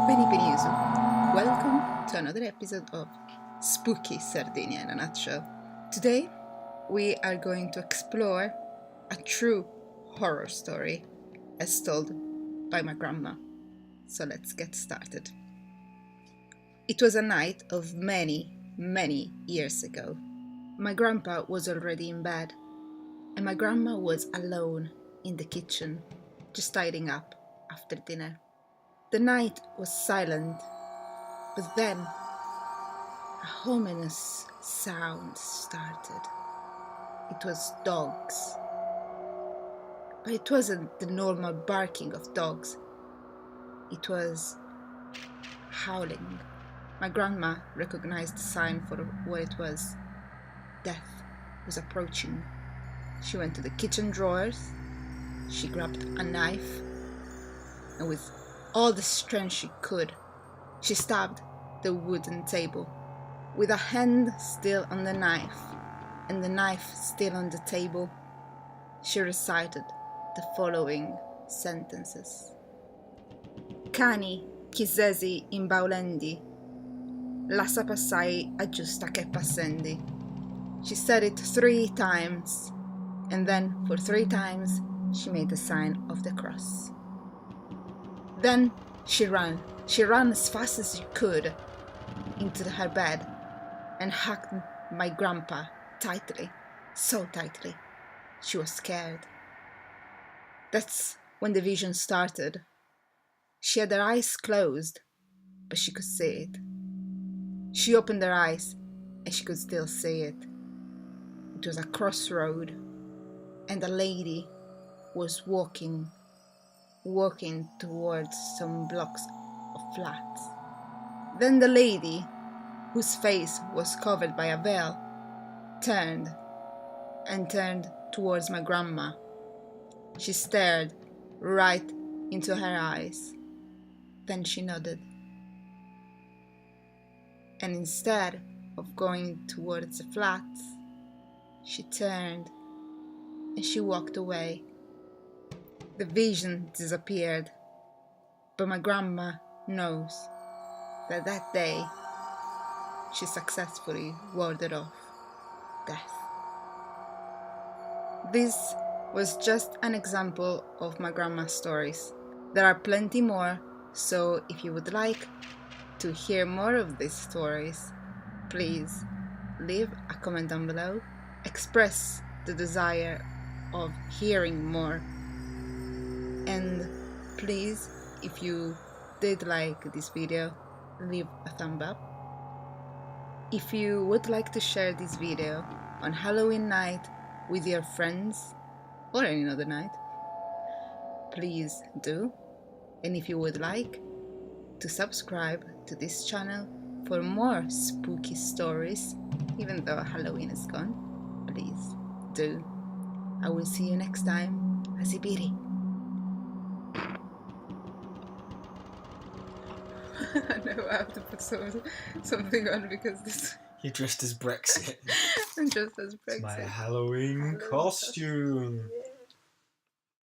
Benvenuto. Welcome to another episode of Spooky Sardinia in a nutshell. Today, we are going to explore a true horror story as told by my grandma. So let's get started. It was a night of many years ago. My grandpa was already in bed, and my grandma was alone in the kitchen, just tidying up after dinner. The night was silent, but then a ominous sound started. It was dogs. But it wasn't the normal barking of dogs. It was howling. My grandma recognized the sign for what it was. Death was approaching. She went to the kitchen drawers. She grabbed a knife, and with all the strength she could, she stabbed the wooden table. With a hand still on the knife, and the knife still on the table, she recited the following sentences. Cani chisesi imbaulendi, lascia passai aggiusta che passendi. She said it 3 times, and then for 3 times she made the sign of the cross. Then she ran as fast as she could into her bed and hugged my grandpa tightly, so tightly. She was scared. That's when the vision started. She had her eyes closed, but she could see it. She opened her eyes and she could still see it. It was a crossroad, and a lady was walking towards some blocks of flats. Then the lady, whose face was covered by a veil, turned towards my grandma. She stared right into her eyes. Then she nodded. And instead of going towards the flats, she turned and she walked away. The vision disappeared, but my grandma knows that that day she successfully warded off death. This was just an example of my grandma's stories. There are plenty more, so if you would like to hear more of these stories, please leave a comment down below, express the desire of hearing more. And please, if you did like this video, leave a thumb up. If you would like to share this video on Halloween night with your friends or any other night, please do. And if you would like to subscribe to this channel for more spooky stories, even though Halloween is gone, please do. I will see you next time. Biri. I know I have to put something on because this. You're dressed as Brexit. I'm dressed as Brexit. It's my Halloween costume.